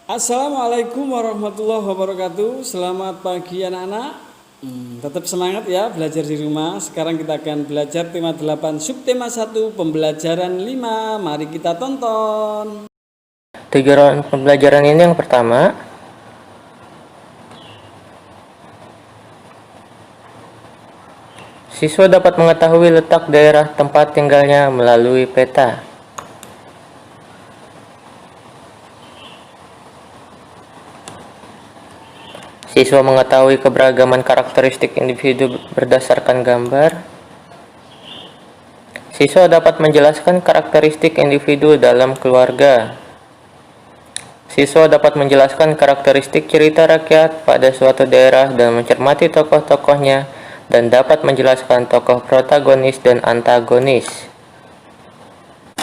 Assalamualaikum warahmatullahi wabarakatuh. Selamat pagi anak-anak. Tetap semangat ya belajar di rumah. Sekarang kita akan belajar tema 8 subtema 1 pembelajaran 5. Mari kita tonton. Tujuan pembelajaran ini yang pertama, siswa dapat mengetahui letak daerah tempat tinggalnya melalui peta. Siswa mengetahui keberagaman karakteristik individu berdasarkan gambar. Siswa dapat menjelaskan karakteristik individu dalam keluarga. Siswa dapat menjelaskan karakteristik cerita rakyat pada suatu daerah dan mencermati tokoh-tokohnya dan dapat menjelaskan tokoh protagonis dan antagonis.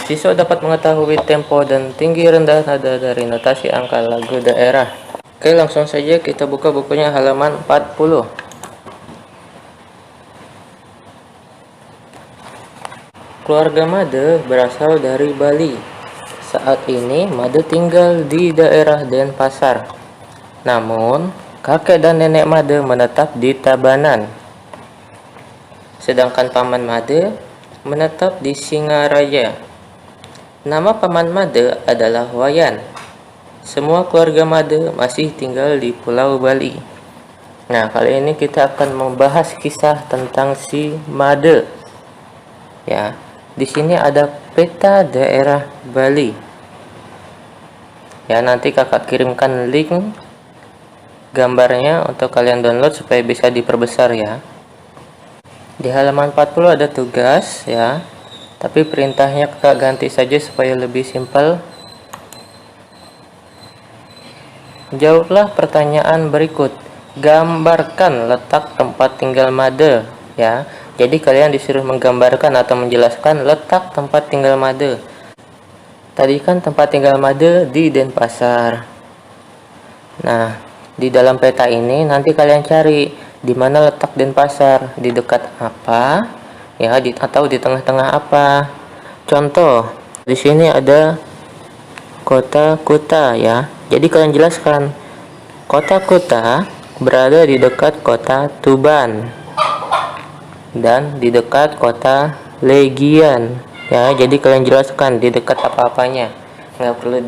Siswa dapat mengetahui tempo dan tinggi rendah nada dari notasi angka lagu daerah. Oke, langsung saja kita buka bukunya halaman 40. Keluarga Made berasal dari Bali. Saat ini Made tinggal di daerah Denpasar. Namun, kakek dan nenek Made menetap di Tabanan. Sedangkan paman Made menetap di Singaraja. Nama paman Made adalah Wayan. Semua keluarga Made masih tinggal di Pulau Bali. Nah, kali ini kita akan membahas kisah tentang si Made. Ya, di sini ada peta daerah Bali. Ya, nanti kakak kirimkan link gambarnya untuk kalian download supaya bisa diperbesar ya. Di halaman 40 ada tugas ya. Tapi perintahnya kakak ganti saja supaya lebih simpel. Jawablah pertanyaan berikut. Gambarkan letak tempat tinggal Made ya. Jadi kalian disuruh menggambarkan atau menjelaskan letak tempat tinggal Made. Tadi kan tempat tinggal Made di Denpasar. Nah, di dalam peta ini nanti kalian cari di mana letak Denpasar, di dekat apa ya, atau di tengah-tengah apa. Contoh, di sini ada kota Kuta ya. Jadi kalian jelaskan kota Kuta berada di dekat kota Tuban dan di dekat kota Legian ya. Jadi kalian jelaskan di dekat apa-apanya, nggak perlu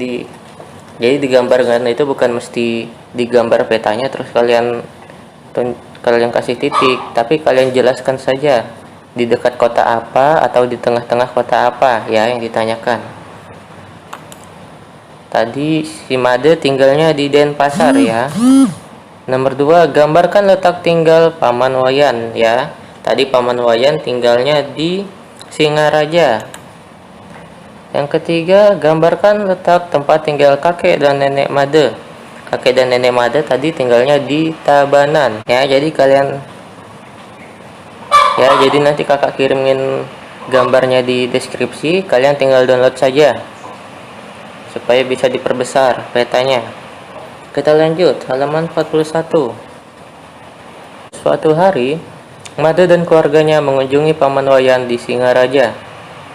jadi digambarkan itu bukan mesti digambar petanya terus kalian kasih titik, tapi kalian jelaskan saja di dekat kota apa atau di tengah-tengah kota apa ya yang ditanyakan. Tadi si Made tinggalnya di Denpasar ya. Nomor 2, gambarkan letak tinggal paman Wayan ya. Tadi paman Wayan tinggalnya di Singaraja. Yang ketiga, gambarkan letak tempat tinggal kakek dan nenek Made. Kakek dan nenek Made tadi tinggalnya di Tabanan ya. Jadi nanti kakak kirimin gambarnya di deskripsi, kalian tinggal download saja supaya bisa diperbesar petanya. Kita lanjut halaman 41. Suatu hari, Made dan keluarganya mengunjungi paman Wayan di Singaraja.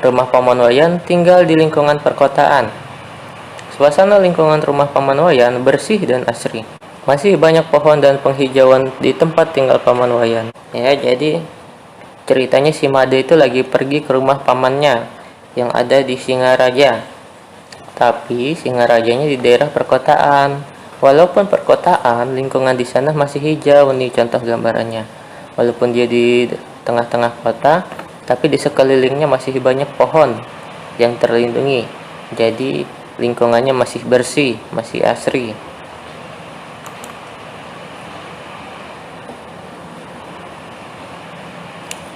Rumah paman Wayan tinggal di lingkungan perkotaan. Suasana lingkungan rumah paman Wayan bersih dan asri. Masih banyak pohon dan penghijauan di tempat tinggal paman Wayan. Ya, jadi ceritanya si Made itu lagi pergi ke rumah pamannya yang ada di Singaraja. Tapi Singarajanya di daerah perkotaan. Walaupun perkotaan, lingkungan di sana masih hijau nih contoh gambarannya. Walaupun dia di tengah-tengah kota, tapi di sekelilingnya masih banyak pohon yang terlindungi. Jadi lingkungannya masih bersih, masih asri.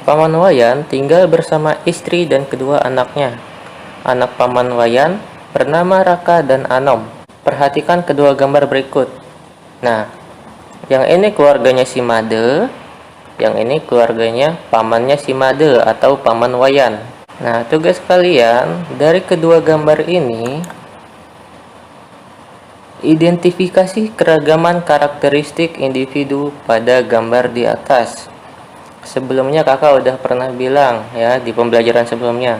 Paman Wayan tinggal bersama istri dan kedua anaknya. Anak paman Wayan bernama Raka dan Anom. Perhatikan kedua gambar berikut. Nah, yang ini keluarganya si Made, yang ini keluarganya pamannya si Made atau paman Wayan. Nah, tugas kalian dari kedua gambar ini, identifikasi keragaman karakteristik individu pada gambar di atas. Sebelumnya kakak udah pernah bilang ya di pembelajaran sebelumnya,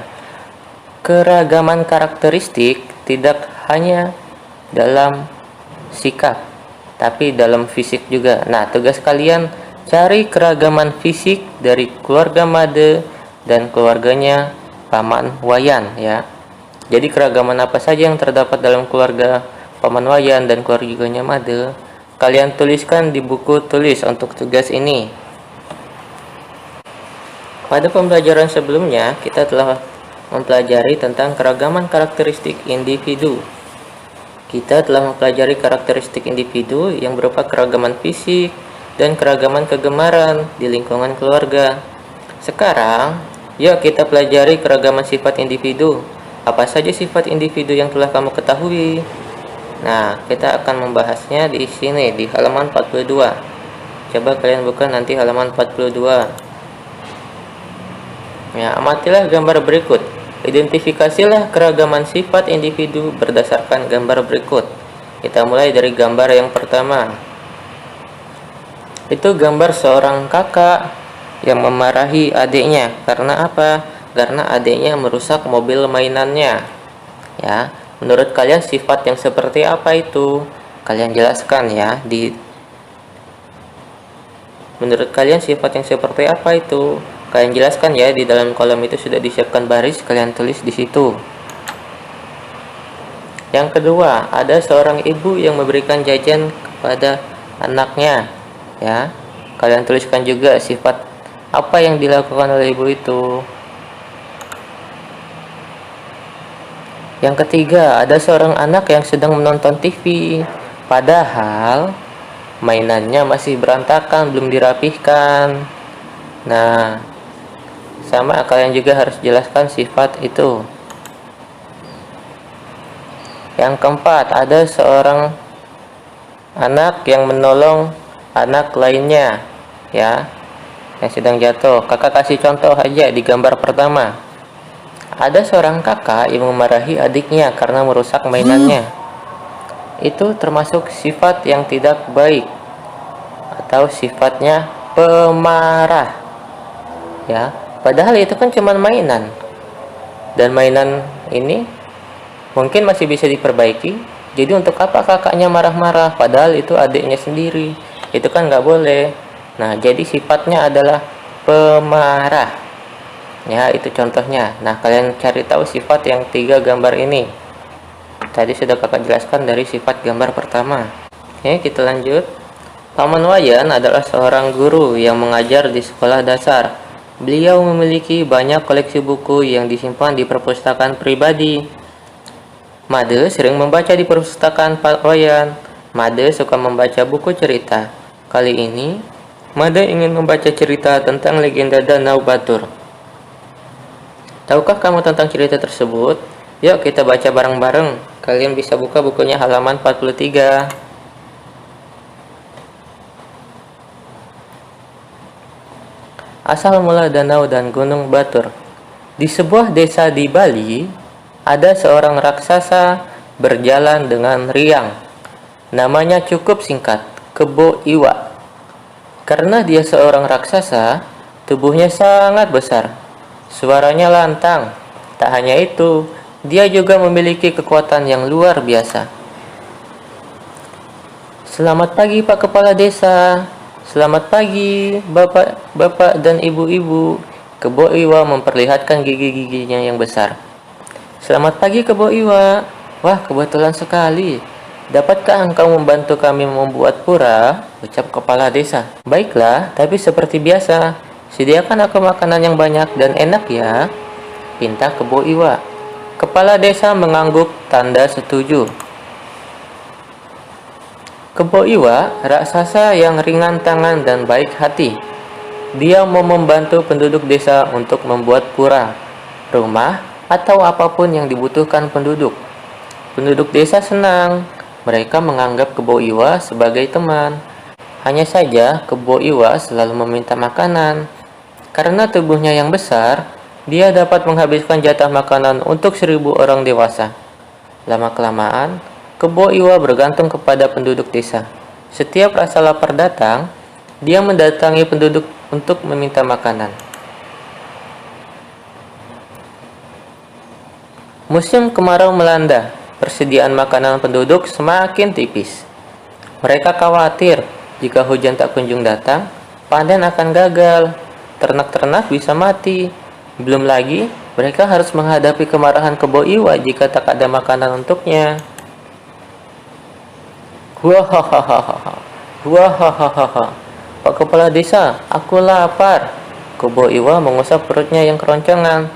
keragaman karakteristik tidak hanya dalam sikap, tapi dalam fisik juga. Nah, tugas kalian cari keragaman fisik dari keluarga Made dan keluarganya Paman Wayan ya. Jadi keragaman apa saja yang terdapat dalam keluarga Paman Wayan dan keluarganya Made, kalian tuliskan di buku tulis untuk tugas ini. Pada pembelajaran sebelumnya, kita telah mempelajari tentang keragaman karakteristik individu. Kita telah mempelajari karakteristik individu yang berupa keragaman fisik dan keragaman kegemaran di lingkungan keluarga. Sekarang, yuk kita pelajari keragaman sifat individu. Apa saja sifat individu yang telah kamu ketahui? Nah, kita akan membahasnya di sini, di halaman 42. Coba kalian buka nanti halaman 42. Ya, amatilah gambar berikut. Identifikasilah keragaman sifat individu berdasarkan gambar berikut. Kita mulai dari gambar yang pertama. Itu gambar seorang kakak yang memarahi adiknya. Karena apa? Karena adiknya merusak mobil mainannya. Ya, menurut kalian sifat yang seperti apa itu? Kalian jelaskan ya Menurut kalian sifat yang seperti apa itu? Kalian jelaskan ya, di dalam kolom itu sudah disiapkan baris, kalian tulis di situ. Yang kedua, ada seorang ibu yang memberikan jajan kepada anaknya, ya. Kalian tuliskan juga sifat apa yang dilakukan oleh ibu itu. Yang ketiga, ada seorang anak yang sedang menonton TV, padahal mainannya masih berantakan, belum dirapihkan. Nah, sama kalian juga harus jelaskan sifat itu. Yang keempat, ada seorang anak yang menolong anak lainnya ya, yang sedang jatuh. Kakak kasih contoh aja di gambar pertama. Ada seorang kakak yang memarahi adiknya karena merusak mainannya. Itu termasuk sifat yang tidak baik atau sifatnya pemarah ya. Padahal itu kan cuma mainan, dan mainan ini mungkin masih bisa diperbaiki. Jadi untuk apa kakaknya marah-marah? Padahal itu adiknya sendiri. Itu kan nggak boleh. Nah, jadi sifatnya adalah pemarah. Ya, itu contohnya. Nah, kalian cari tahu sifat yang 3 gambar ini. Tadi sudah kakak jelaskan dari sifat gambar pertama. Oke, kita lanjut. Paman Wayan adalah seorang guru yang mengajar di sekolah dasar. Beliau memiliki banyak koleksi buku yang disimpan di perpustakaan pribadi. Made sering membaca di perpustakaan Pak Wayan. Made suka membaca buku cerita. Kali ini, Made ingin membaca cerita tentang legenda Danau Batur. Tahukah kamu tentang cerita tersebut? Yuk kita baca bareng-bareng. Kalian bisa buka bukunya halaman 43. Asal mula danau dan gunung Batur. Di sebuah desa di Bali, ada seorang raksasa berjalan dengan riang. Namanya cukup singkat, Kebo Iwa. Karena dia seorang raksasa, tubuhnya sangat besar. Suaranya lantang. Tak hanya itu, dia juga memiliki kekuatan yang luar biasa. Selamat pagi Pak Kepala Desa. Selamat pagi bapak-bapak dan ibu-ibu. Kebo Iwa memperlihatkan gigi-giginya yang besar. Selamat pagi Kebo Iwa. Wah, kebetulan sekali. Dapatkah engkau membantu kami membuat pura? Ucap kepala desa. Baiklah, tapi seperti biasa, sediakan aku makanan yang banyak dan enak ya, pinta Kebo Iwa. Kepala desa mengangguk tanda setuju. Kebo Iwa, raksasa yang ringan tangan dan baik hati. Dia mau membantu penduduk desa untuk membuat pura, rumah, atau apapun yang dibutuhkan penduduk. Penduduk desa senang. Mereka menganggap Kebo Iwa sebagai teman. Hanya saja Kebo Iwa selalu meminta makanan. Karena tubuhnya yang besar, dia dapat menghabiskan jatah makanan untuk 1000 orang dewasa. Lama-kelamaan, Kebo Iwa bergantung kepada penduduk desa. Setiap rasa lapar datang, dia mendatangi penduduk untuk meminta makanan. Musim kemarau melanda, persediaan makanan penduduk semakin tipis. Mereka khawatir jika hujan tak kunjung datang, panen akan gagal, ternak-ternak bisa mati. Belum lagi, mereka harus menghadapi kemarahan Kebo Iwa jika tak ada makanan untuknya. Wahahaha, wahahaha. Pak Kepala Desa, aku lapar. Kebo Iwa mengusap perutnya yang keroncongan.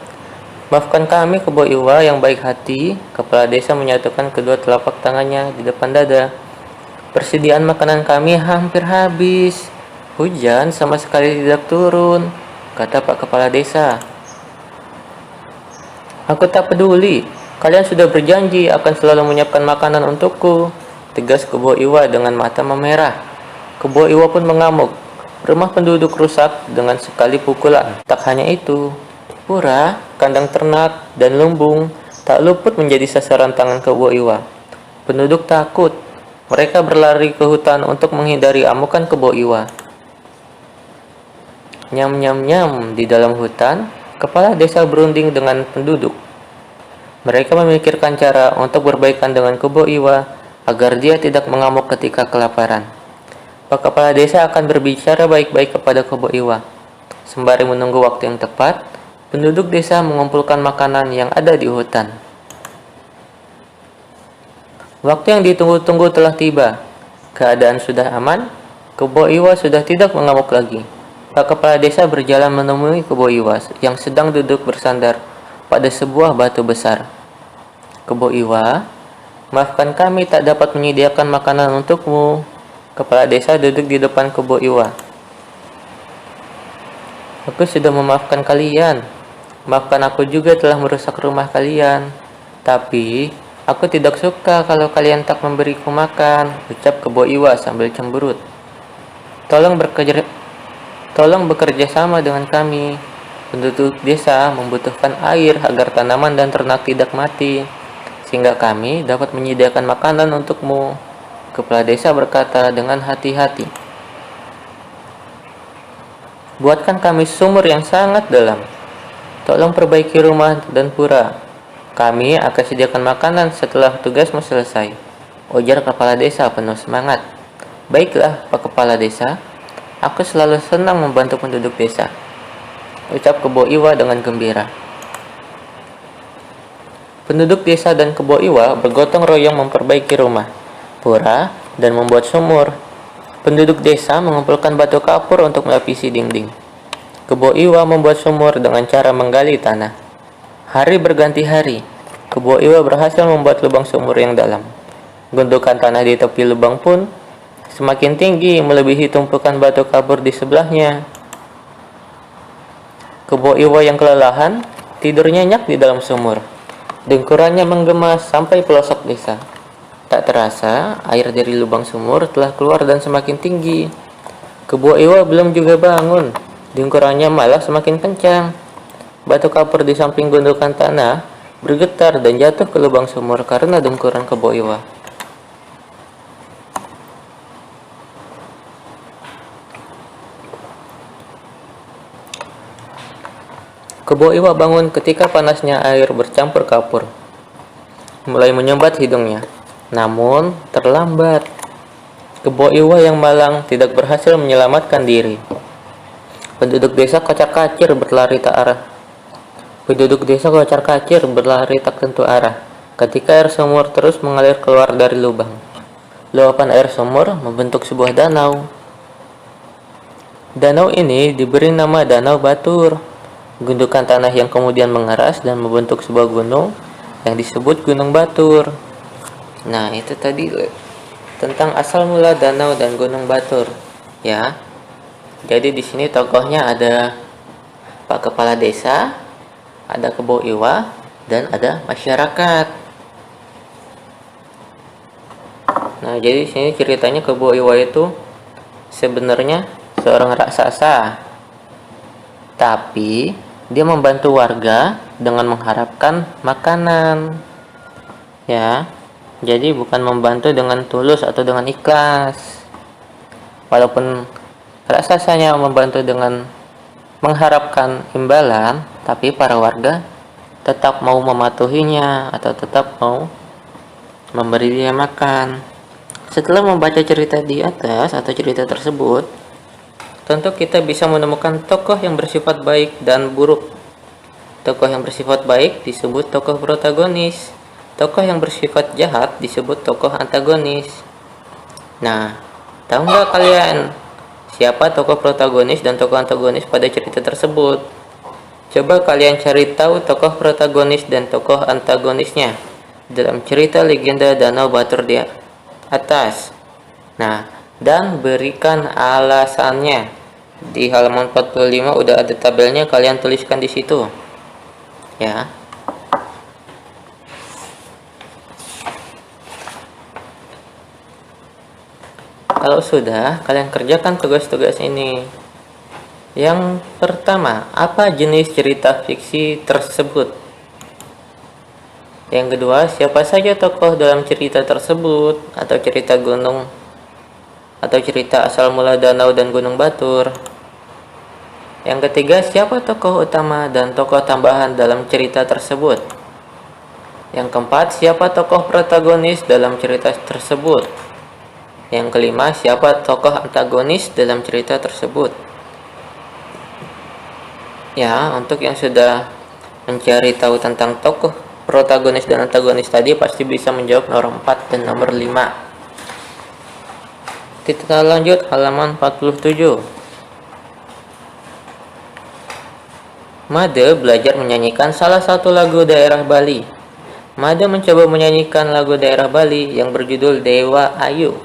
Maafkan kami, Kebo Iwa yang baik hati. Kepala Desa menyatukan kedua telapak tangannya di depan dada. Persediaan makanan kami hampir habis. Hujan sama sekali tidak turun, kata Pak Kepala Desa. Aku tak peduli. Kalian sudah berjanji akan selalu menyiapkan makanan untukku, tegas Kebo Iwa dengan mata memerah. Kebo Iwa pun mengamuk. Rumah penduduk rusak dengan sekali pukulan. Tak hanya itu, pura, kandang ternak, dan lumbung tak luput menjadi sasaran tangan Kebo Iwa. Penduduk takut. Mereka berlari ke hutan untuk menghindari amukan Kebo Iwa. Nyam-nyam-nyam di dalam hutan, kepala desa berunding dengan penduduk. Mereka memikirkan cara untuk berbaikan dengan Kebo Iwa agar dia tidak mengamuk ketika kelaparan. Pak Kepala Desa akan berbicara baik-baik kepada Kebo Iwa. Sembari menunggu waktu yang tepat, penduduk desa mengumpulkan makanan yang ada di hutan. Waktu yang ditunggu-tunggu telah tiba. Keadaan sudah aman. Kebo Iwa sudah tidak mengamuk lagi. Pak Kepala Desa berjalan menemui Kebo Iwa yang sedang duduk bersandar pada sebuah batu besar. Kebo Iwa, maafkan kami tak dapat menyediakan makanan untukmu. Kepala Desa duduk di depan Kebo Iwa. Aku sudah memaafkan kalian. Maafkan aku juga telah merusak rumah kalian. Tapi aku tidak suka kalau kalian tak memberiku makan, ucap Kebo Iwa sambil cemberut. Tolong bekerja sama dengan kami. Penduduk desa membutuhkan air agar tanaman dan ternak tidak mati, sehingga kami dapat menyediakan makanan untukmu. Kepala desa berkata dengan hati-hati. Buatkan kami sumur yang sangat dalam. Tolong perbaiki rumah dan pura. Kami akan sediakan makanan setelah tugasmu selesai, ujar kepala desa penuh semangat. Baiklah, Pak Kepala Desa. Aku selalu senang membantu penduduk desa, ucap Kebo Iwa dengan gembira. Penduduk desa dan Kebo Iwa bergotong royong memperbaiki rumah, pura, dan membuat sumur. Penduduk desa mengumpulkan batu kapur untuk melapisi dinding. Kebo Iwa membuat sumur dengan cara menggali tanah. Hari berganti hari, Kebo Iwa berhasil membuat lubang sumur yang dalam. Gundukan tanah di tepi lubang pun semakin tinggi melebihi tumpukan batu kapur di sebelahnya. Kebo Iwa yang kelelahan tidur nyenyak di dalam sumur. Dengkurannya menggema sampai pelosok desa. Tak terasa, air dari lubang sumur telah keluar dan semakin tinggi. Kebo Iwa belum juga bangun. Dengkurannya malah semakin kencang. Batu kapur di samping gundukan tanah bergetar dan jatuh ke lubang sumur karena dengkuran Kebo Iwa. Kebo Iwa bangun ketika panasnya air bercampur kapur mulai menyumbat hidungnya. Namun terlambat. Kebo Iwa yang malang tidak berhasil menyelamatkan diri. Penduduk desa kocar-kacir berlari tak arah. Penduduk desa kocar-kacir berlari tak tentu arah ketika air sumur terus mengalir keluar dari lubang. Luapan air sumur membentuk sebuah danau. Danau ini diberi nama Danau Batur. Gundukan tanah yang kemudian mengeras dan membentuk sebuah gunung yang disebut Gunung Batur. Nah, itu tadi tentang asal mula danau dan Gunung Batur, ya. Jadi di sini tokohnya ada Pak Kepala Desa, ada Kebo Iwa, dan ada masyarakat. Nah, jadi di sini ceritanya Kebo Iwa itu sebenarnya seorang raksasa, tapi dia membantu warga dengan mengharapkan makanan, ya. Jadi bukan membantu dengan tulus atau dengan ikhlas. Walaupun raksasanya membantu dengan mengharapkan imbalan, tapi para warga tetap mau mematuhinya atau tetap mau memberi dia makan. setelah membaca cerita di atas atau cerita tersebut, tentu kita bisa menemukan tokoh yang bersifat baik dan buruk. Tokoh yang bersifat baik disebut tokoh protagonis. Tokoh yang bersifat jahat disebut tokoh antagonis. Nah, tahu nggak kalian siapa tokoh protagonis dan tokoh antagonis pada cerita tersebut? Coba kalian cari tahu tokoh protagonis dan tokoh antagonisnya dalam cerita legenda Danau Batur di atas. Nah, dan berikan alasannya. Di halaman 45 udah ada tabelnya, kalian tuliskan di situ. Ya. Kalau sudah, kalian kerjakan tugas-tugas ini. Yang pertama, apa jenis cerita fiksi tersebut? Yang kedua, siapa saja tokoh dalam cerita tersebut, atau cerita gunung, atau cerita asal mula danau dan gunung Batur. Yang ketiga, siapa tokoh utama dan tokoh tambahan dalam cerita tersebut? Yang keempat, siapa tokoh protagonis dalam cerita tersebut? Yang kelima, siapa tokoh antagonis dalam cerita tersebut? Ya, untuk yang sudah mencari tahu tentang tokoh protagonis dan antagonis tadi pasti bisa menjawab nomor 4 dan nomor 5. Kita lanjut halaman 47. Made belajar menyanyikan salah satu lagu daerah Bali. Made mencoba menyanyikan lagu daerah Bali yang berjudul Dewa Ayu.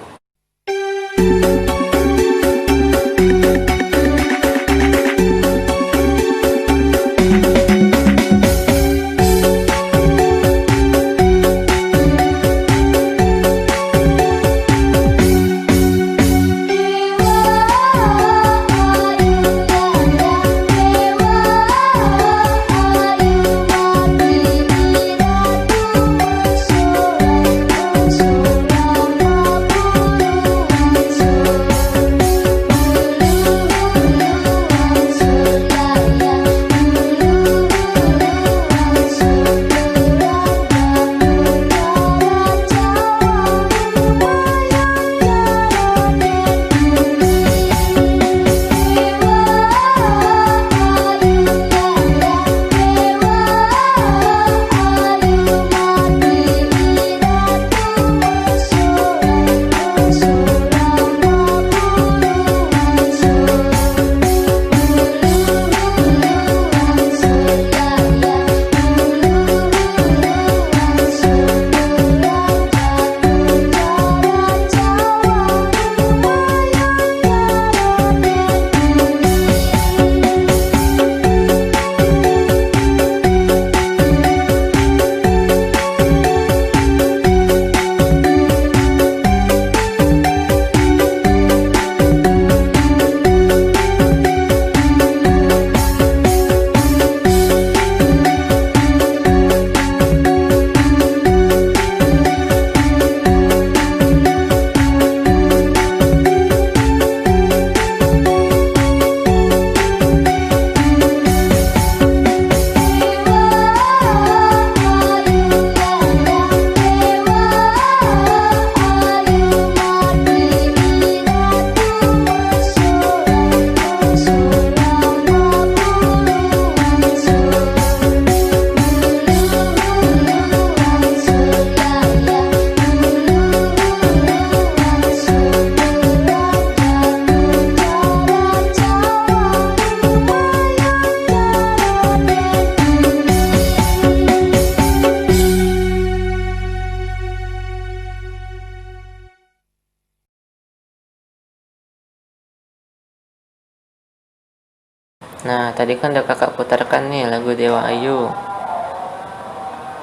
Nah, tadi kan udah kakak putarkan nih lagu Dewa Ayu.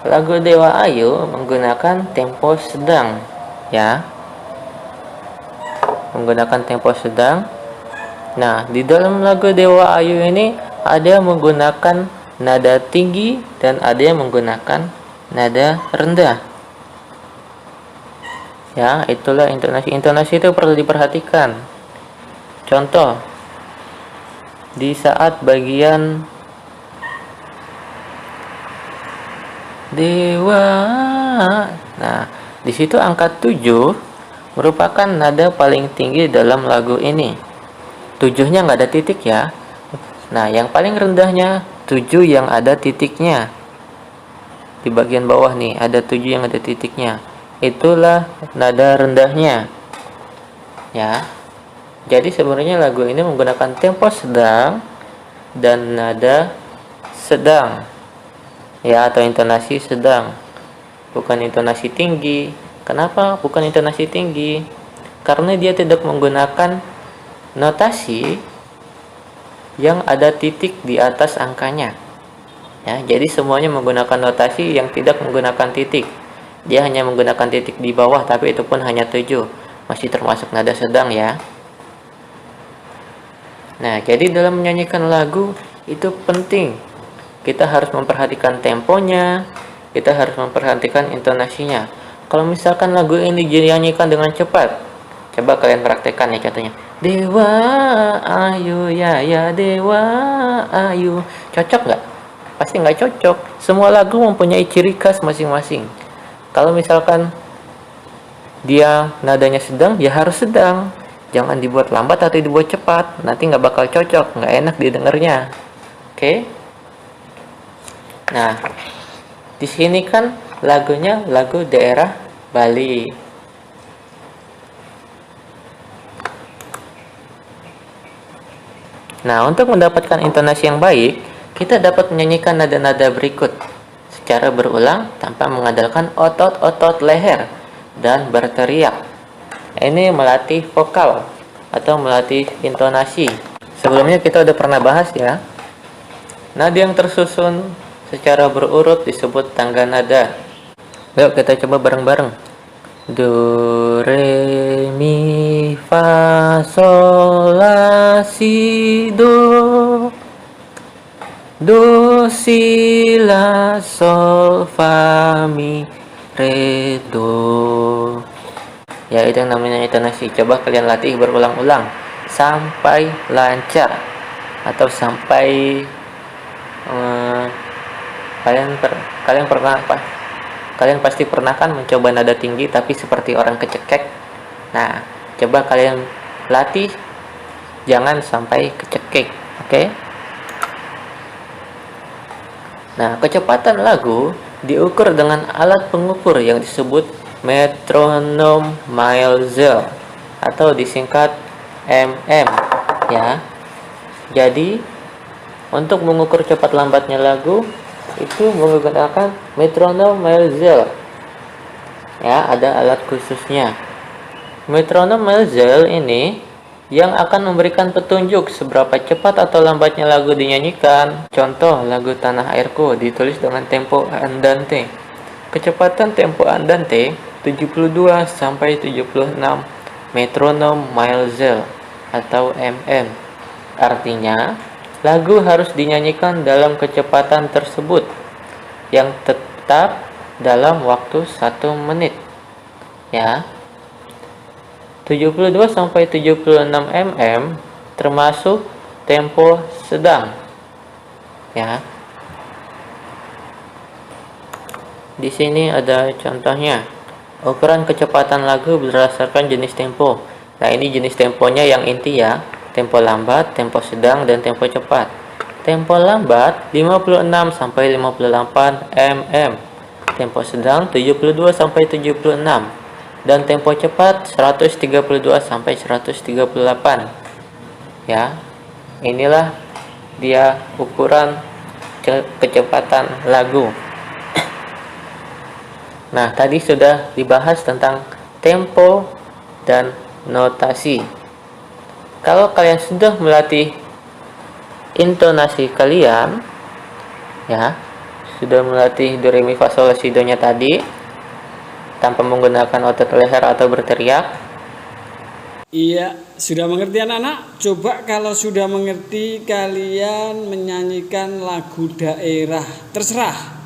Lagu Dewa Ayu menggunakan tempo sedang, ya. Menggunakan tempo sedang. Nah, di dalam lagu Dewa Ayu ini ada menggunakan nada tinggi dan ada yang menggunakan nada rendah. Ya, itulah intonasi. Intonasi itu perlu diperhatikan. Contoh, di saat bagian Dewa, nah di situ angka 7 merupakan nada paling tinggi dalam lagu ini. 7-nya nggak ada titik ya. Nah, yang paling rendahnya 7 yang ada titiknya. Di bagian bawah nih ada 7 yang ada titiknya. Itulah nada rendahnya. Ya. Jadi sebenarnya lagu ini menggunakan tempo sedang dan nada sedang. Ya, atau intonasi sedang. Bukan intonasi tinggi. Kenapa bukan intonasi tinggi? Karena dia tidak menggunakan notasi yang ada titik di atas angkanya. Ya, jadi semuanya menggunakan notasi yang tidak menggunakan titik. Dia hanya menggunakan titik di bawah, tapi itu pun hanya 7. Masih termasuk nada sedang ya. Nah, jadi dalam menyanyikan lagu itu penting. Kita harus memperhatikan temponya, kita harus memperhatikan intonasinya. Kalau misalkan lagu ini dinyanyikan dengan cepat, coba kalian praktekkan ya contohnya. Dewa ayu ya ya dewa ayu. Cocok nggak? Pasti nggak cocok. Semua lagu mempunyai ciri khas masing-masing. Kalau misalkan dia nadanya sedang, ya harus sedang. Jangan dibuat lambat atau dibuat cepat. Nanti nggak bakal cocok, nggak enak didengarnya. Oke? Nah, di sini kan lagunya lagu daerah Bali. Nah, untuk mendapatkan intonasi yang baik, kita dapat menyanyikan nada-nada berikut secara berulang tanpa mengandalkan otot-otot leher dan berteriak. Ini melatih vokal atau melatih intonasi. Sebelumnya kita udah pernah bahas ya. Nada yang tersusun secara berurut disebut tangga nada. Yuk kita coba bareng-bareng. Do, re, mi, fa, sol, la, si, do. Do, si, la, sol, fa, mi, re, do. Ya, itu yang namanya intonasi. Coba kalian latih berulang-ulang sampai lancar atau sampai kalian pasti pernah kan mencoba nada tinggi tapi seperti orang kecekek. Nah, coba kalian latih jangan sampai kecekek, oke? Nah, kecepatan lagu diukur dengan alat pengukur yang disebut metronom Maelzel atau disingkat MM ya. Jadi, untuk mengukur cepat lambatnya lagu itu menggunakan metronom Maelzel. Ya, ada alat khususnya. Metronom Maelzel ini yang akan memberikan petunjuk seberapa cepat atau lambatnya lagu dinyanyikan. Contoh, lagu Tanah Airku ditulis dengan tempo andante. Kecepatan tempo andante 72 sampai 76 metronom Maelzel atau MM. Artinya, lagu harus dinyanyikan dalam kecepatan tersebut yang tetap dalam waktu 1 menit. Ya. 72 sampai 76 mm termasuk tempo sedang. Ya. Di sini ada contohnya. Ukuran kecepatan lagu berdasarkan jenis tempo. Nah, ini jenis temponya yang inti ya. Tempo lambat, tempo sedang, dan tempo cepat. Tempo lambat 56 sampai 58 mm. Tempo sedang 72 sampai 76. Dan tempo cepat 132 sampai 138. Ya. Inilah dia ukuran kecepatan lagu. Nah, tadi sudah dibahas tentang tempo dan notasi. Kalau kalian sudah melatih intonasi kalian, ya, sudah melatih do, re, mi, fa, sol, la, si, do nya tadi, tanpa menggunakan otot leher atau berteriak. Iya, sudah mengerti anak-anak? Coba kalau sudah mengerti, kalian menyanyikan lagu daerah. Terserah.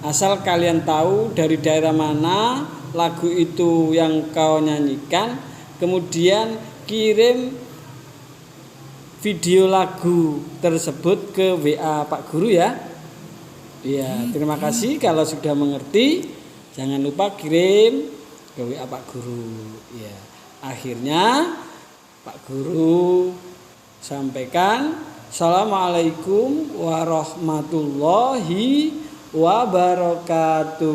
Asal kalian tahu dari daerah mana lagu itu yang kau nyanyikan, kemudian kirim video lagu tersebut ke WA Pak Guru ya. Iya, terima kasih kalau sudah mengerti. Jangan lupa kirim ke WA Pak Guru. Ya, akhirnya Pak Guru sampaikan, Assalamualaikum warahmatullahi wabarakatuh.